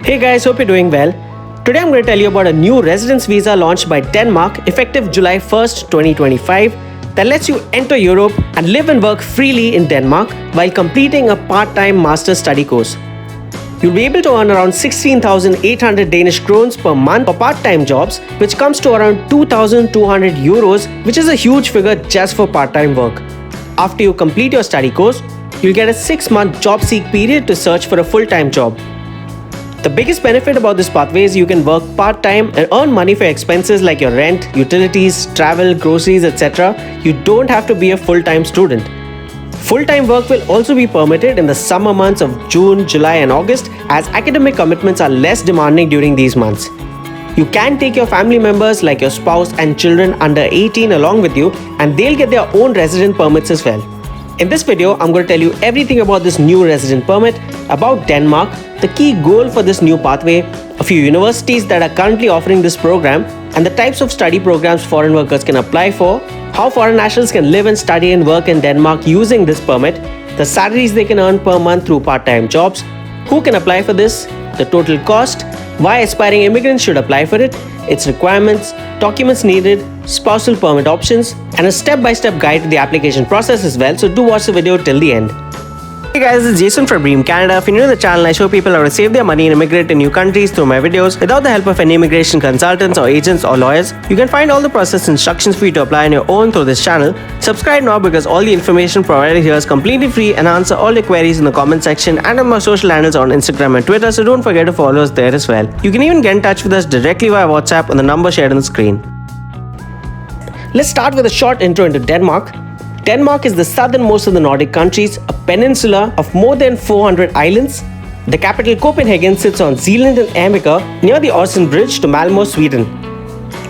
Hey guys, hope you're doing well. Today I'm going to tell you about a new residence visa launched by Denmark effective July 1st, 2025 that lets you enter Europe and live and work freely in Denmark while completing a part-time master's study course. You'll be able to earn around 16,800 Danish krones per month for part-time jobs, which comes to around 2,200 euros, which is a huge figure just for part-time work. After you complete your study course, you'll get a 6-month job seek period to search for a full-time job. The biggest benefit about this pathway is you can work part-time and earn money for expenses like your rent, utilities, travel, groceries, etc. You don't have to be a full-time student. Full-time work will also be permitted in the summer months of June, July and August, as academic commitments are less demanding during these months. You can take your family members like your spouse and children under 18 along with you, and they'll get their own resident permits as well. In this video, I'm going to tell you everything about this new resident permit, about Denmark, the key goal for this new pathway, a few universities that are currently offering this program, and the types of study programs foreign workers can apply for, how foreign nationals can live and study and work in Denmark using this permit, the salaries they can earn per month through part-time jobs, who can apply for this, the total cost, why aspiring immigrants should apply for it, its requirements, documents needed, spousal permit options, and a step-by-step guide to the application process as well, so do watch the video till the end. Hey guys, it's Jason from Dream Canada. If you're new to the channel, I show people how to save their money and immigrate to new countries through my videos without the help of any immigration consultants or agents or lawyers. You can find all the process instructions for you to apply on your own through this channel. Subscribe now because all the information provided here is completely free, and answer all your queries in the comment section and on my social handles on Instagram and Twitter, so don't forget to follow us there as well. You can even get in touch with us directly via WhatsApp on the number shared on the screen. Let's start with a short intro into Denmark. Denmark is the southernmost of the Nordic countries, a peninsula of more than 400 islands. The capital Copenhagen sits on Zealand and America near the Øresund Bridge to Malmö, Sweden.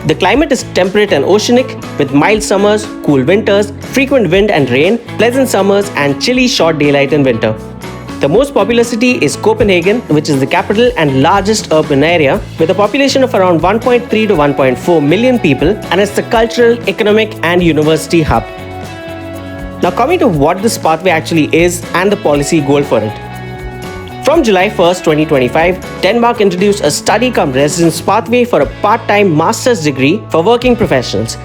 The climate is temperate and oceanic with mild summers, cool winters, frequent wind and rain, pleasant summers and chilly short daylight in winter. The most populous city is Copenhagen, which is the capital and largest urban area with a population of around 1.3 to 1.4 million people, and it's the cultural, economic and university hub. Now coming to what this pathway actually is and the policy goal for it. From July 1st, 2025, Denmark introduced a study-cum-residence pathway for a part-time master's degree for working professionals.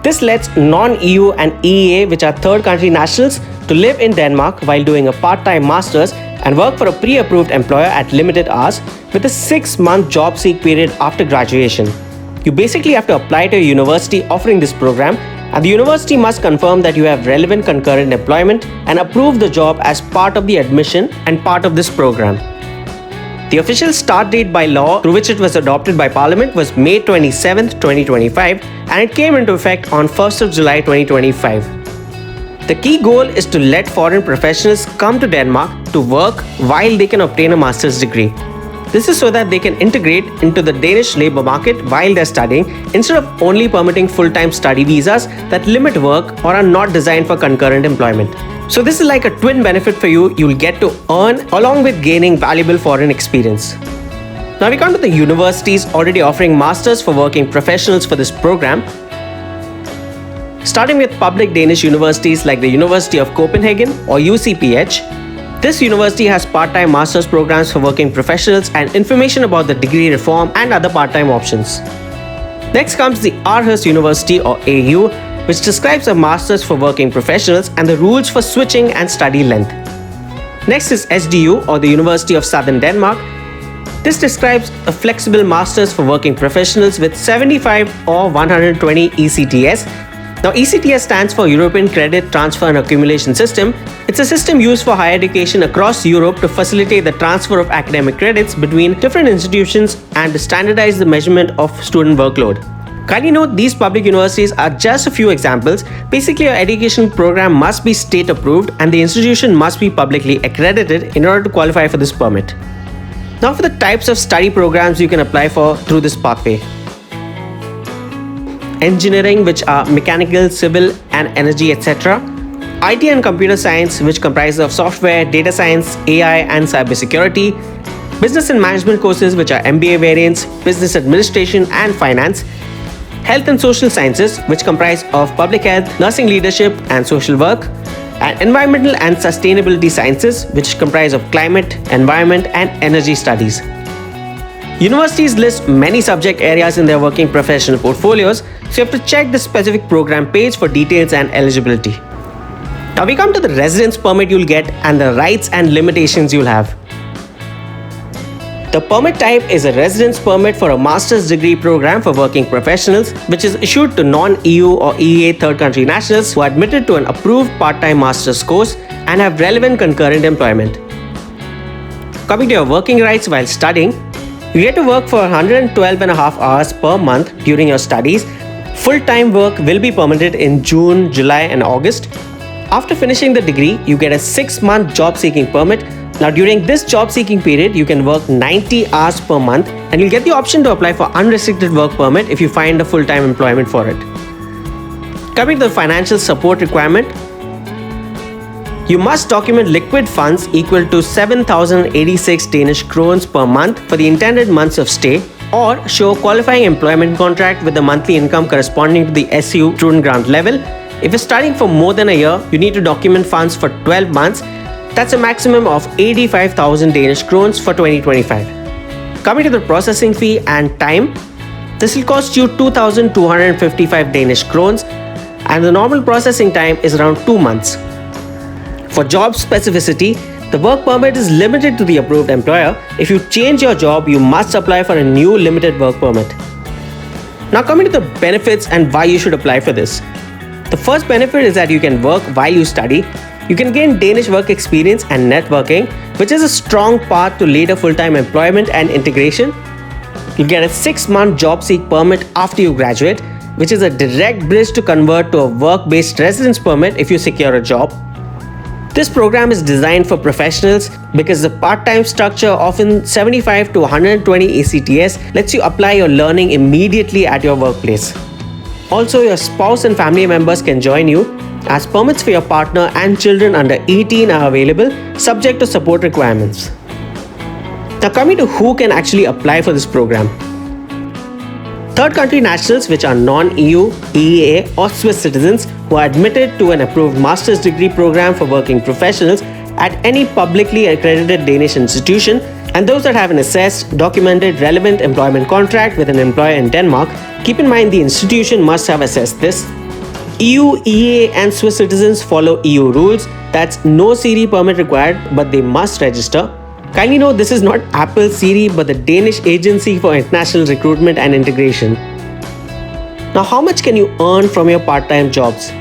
This lets non-EU and EEA, which are third country nationals, to live in Denmark while doing a part-time master's and work for a pre-approved employer at limited hours with a 6-month job seek period after graduation. You basically have to apply to a university offering this program, and the university must confirm that you have relevant concurrent employment and approve the job as part of the admission and part of this program. The official start date by law through which it was adopted by Parliament was May 27, 2025, and it came into effect on 1st of July 2025. The key goal is to let foreign professionals come to Denmark to work while they can obtain a master's degree. This is so that they can integrate into the Danish labor market while they're studying, instead of only permitting full-time study visas that limit work or are not designed for concurrent employment. So this is like a twin benefit for you. You'll get to earn along with gaining valuable foreign experience. Now we come to the universities already offering masters for working professionals for this program. Starting with public Danish universities like the University of Copenhagen or UCPH. This university has part-time master's programs for working professionals and information about the degree reform and other part-time options. Next comes the Aarhus University or AU, which describes a master's for working professionals and the rules for switching and study length. Next is SDU or the University of Southern Denmark. This describes a flexible master's for working professionals with 75 or 120 ECTS. Now ECTS stands for European Credit Transfer and Accumulation System. It's a system used for higher education across Europe to facilitate the transfer of academic credits between different institutions and to standardize the measurement of student workload. Kindly note, these public universities are just a few examples. Basically, your education program must be state approved and the institution must be publicly accredited in order to qualify for this permit. Now for the types of study programs you can apply for through this pathway. Engineering, which are mechanical, civil and energy, etc. IT and computer science, which comprises of software, data science, AI and cybersecurity. Business and management courses, which are MBA variants, business administration and finance. Health and social sciences, which comprise of public health, nursing leadership and social work. And environmental and sustainability sciences, which comprise of climate, environment and energy studies. Universities list many subject areas in their working professional portfolios, so you have to check the specific program page for details and eligibility. Now we come to the residence permit you'll get and the rights and limitations you'll have. The permit type is a residence permit for a master's degree program for working professionals, which is issued to non-EU or EEA third country nationals who are admitted to an approved part-time master's course and have relevant concurrent employment. Coming to your working rights while studying, you get to work for 112.5 hours per month during your studies. Full-time work will be permitted in June, July and August. After finishing the degree, you get a 6-month job-seeking permit. Now during this job-seeking period, you can work 90 hours per month and you'll get the option to apply for unrestricted work permit if you find a full-time employment for it. Coming to the financial support requirement, you must document liquid funds equal to 7,086 Danish krones per month for the intended months of stay, or show a qualifying employment contract with the monthly income corresponding to the SU student grant level. If you're studying for more than a year, you need to document funds for 12 months. That's a maximum of 85,000 Danish krones for 2025. Coming to the processing fee and time, this will cost you 2,255 Danish krones and the normal processing time is around 2 months. For job specificity, the work permit is limited to the approved employer. If you change your job, you must apply for a new limited work permit. Now coming to the benefits and why you should apply for this. The first benefit is that you can work while you study. You can gain Danish work experience and networking, which is a strong path to later full-time employment and integration. You'll get a 6-month job seek permit after you graduate, which is a direct bridge to convert to a work-based residence permit if you secure a job. This program is designed for professionals because the part-time structure, often 75 to 120 ACTS, lets you apply your learning immediately at your workplace. Also, your spouse and family members can join you, as permits for your partner and children under 18 are available, subject to support requirements. Now coming to who can actually apply for this program. Third country nationals which are non-EU, EEA or Swiss citizens who are admitted to an approved master's degree program for working professionals at any publicly accredited Danish institution, and those that have an assessed, documented, relevant employment contract with an employer in Denmark. Keep in mind the institution must have assessed this. EU, EEA and Swiss citizens follow EU rules. That's no Siri permit required, but they must register. Kindly note this is not Apple Siri but the Danish Agency for International Recruitment and Integration. Now how much can you earn from your part-time jobs?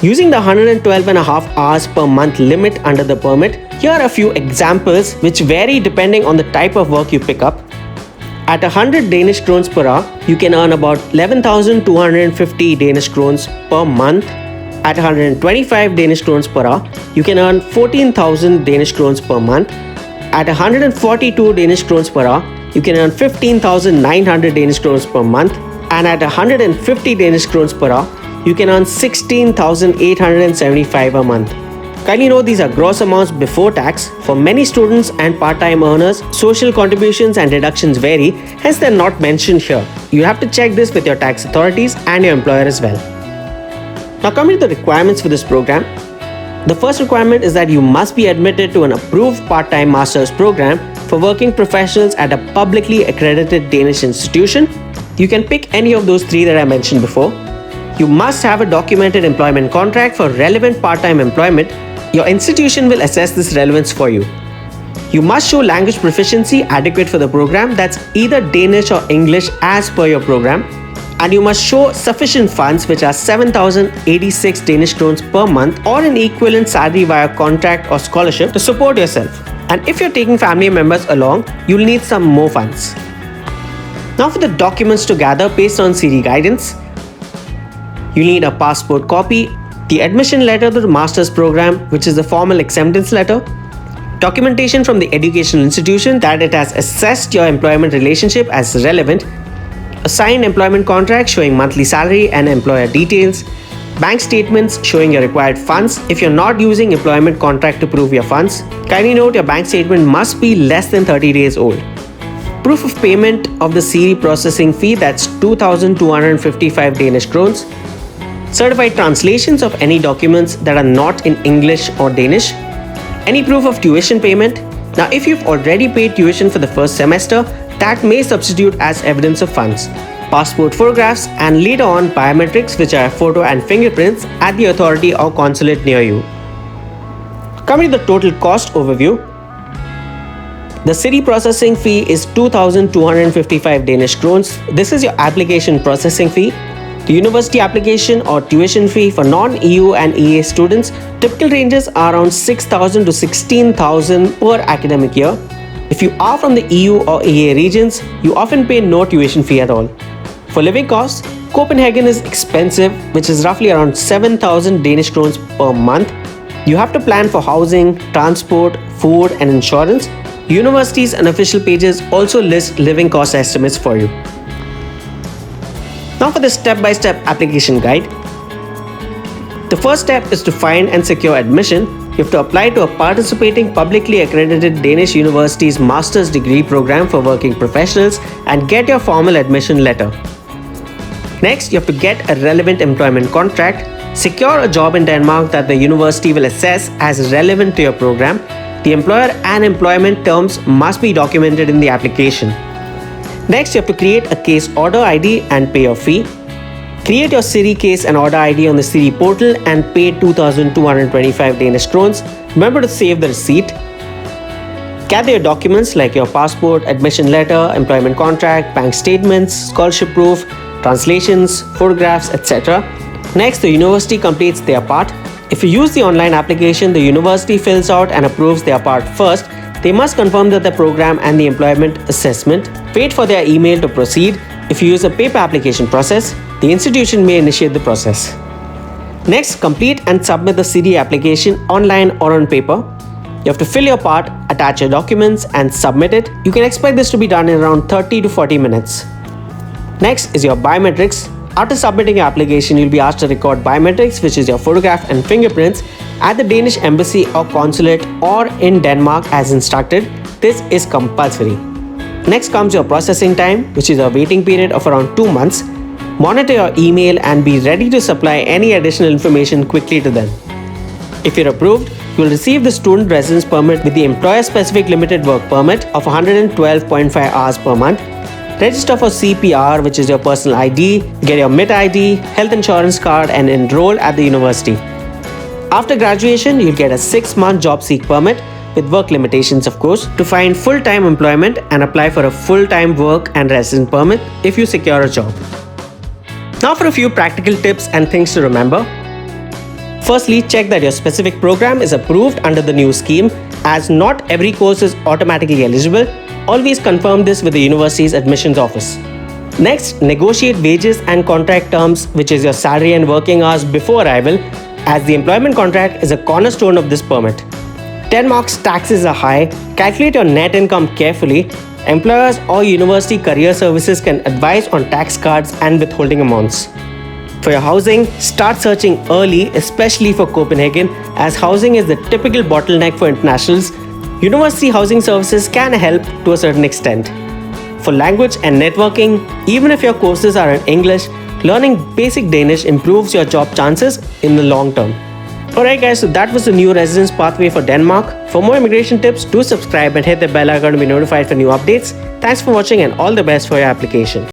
Using the 112.5 hours per month limit under the permit, here are a few examples which vary depending on the type of work you pick up. At 100 Danish krones per hour, you can earn about 11,250 Danish krones per month. At 125 Danish krones per hour, you can earn 14,000 Danish krones per month. At 142 Danish krones per hour, you can earn 15,900 Danish krones per month. And at 150 Danish krones per hour, you can earn 16,875 a month. Kindly note these are gross amounts before tax. For many students and part-time earners, social contributions and deductions vary, hence they are not mentioned here. You have to check this with your tax authorities and your employer as well. Now coming to the requirements for this program. The first requirement is that you must be admitted to an approved part-time master's program for working professionals at a publicly accredited Danish institution. You can pick any of those 3 that I mentioned before. You must have a documented employment contract for relevant part-time employment. Your institution will assess this relevance for you. You must show language proficiency adequate for the program, that's either Danish or English as per your program. And you must show sufficient funds, which are 7,086 Danish krones per month or an equivalent salary via contract or scholarship to support yourself. And if you're taking family members along, you'll need some more funds. Now for the documents to gather based on Siri guidance. You need a passport copy, the admission letter to the master's program, which is the formal acceptance letter, documentation from the educational institution that it has assessed your employment relationship as relevant, a signed employment contract showing monthly salary and employer details, bank statements showing your required funds if you're not using employment contract to prove your funds. Kindly note your bank statement must be less than 30 days old. Proof of payment of the Siri processing fee, that's 2,255 Danish krones. Certified translations of any documents that are not in English or Danish. Any proof of tuition payment. Now, if you've already paid tuition for the first semester, that may substitute as evidence of funds. Passport photographs and later on biometrics, which are photo and fingerprints at the authority or consulate near you. Coming to the total cost overview, the city processing fee is 2,255 Danish krones. This is your application processing fee. The university application or tuition fee for non-EU and EA students typical ranges are around 6,000 to 16,000 per academic year. If you are from the EU or EA regions, you often pay no tuition fee at all. For living costs, Copenhagen is expensive, which is roughly around 7,000 Danish krones per month. You have to plan for housing, transport, food and insurance. Universities and official pages also list living cost estimates for you. Now for the step-by-step application guide. The first step is to find and secure admission. You have to apply to a participating publicly accredited Danish university's master's degree program for working professionals and get your formal admission letter. Next, you have to get a relevant employment contract, secure a job in Denmark that the university will assess as relevant to your program. The employer and employment terms must be documented in the application. Next, you have to create a case order ID and pay your fee. Create your city case and order ID on the city portal and pay 2,225 Danish krones. Remember to save the receipt. Gather your documents like your passport, admission letter, employment contract, bank statements, scholarship proof, translations, photographs, etc. Next, the university completes their part. If you use the online application, the university fills out and approves their part first. They must confirm that the program and the employment assessment. Wait for their email to proceed. If you use a paper application process, the institution may initiate the process. Next, complete and submit the CD application online or on paper. You have to fill your part, attach your documents and submit it. You can expect this to be done in around 30 to 40 minutes. Next is your biometrics. After submitting your application, you'll be asked to record biometrics, which is your photograph and fingerprints, at the Danish embassy or consulate or in Denmark as instructed. This is compulsory. Next comes your processing time, which is a waiting period of around 2 months. Monitor your email and be ready to supply any additional information quickly to them. If you're approved, you will receive the student residence permit with the employer-specific limited work permit of 112.5 hours per month. Register for CPR, which is your personal ID, get your MIT ID, health insurance card and enroll at the university. After graduation, you'll get a 6-month job seek permit with work limitations, of course, to find full-time employment and apply for a full-time work and residence permit if you secure a job. Now for a few practical tips and things to remember. Firstly, check that your specific program is approved under the new scheme, as not every course is automatically eligible. Always confirm this with the university's admissions office. Next, negotiate wages and contract terms, which is your salary and working hours before arrival, as the employment contract is a cornerstone of this permit. Denmark's taxes are high. Calculate your net income carefully. Employers or university career services can advise on tax cards and withholding amounts. For your housing, start searching early, especially for Copenhagen, as housing is the typical bottleneck for internationals. University housing services can help to a certain extent. For language and networking, even if your courses are in English, learning basic Danish improves your job chances in the long term. Alright guys, so that was the new residence pathway for Denmark. For more immigration tips, do subscribe and hit the bell icon to be notified for new updates. Thanks for watching and all the best for your application.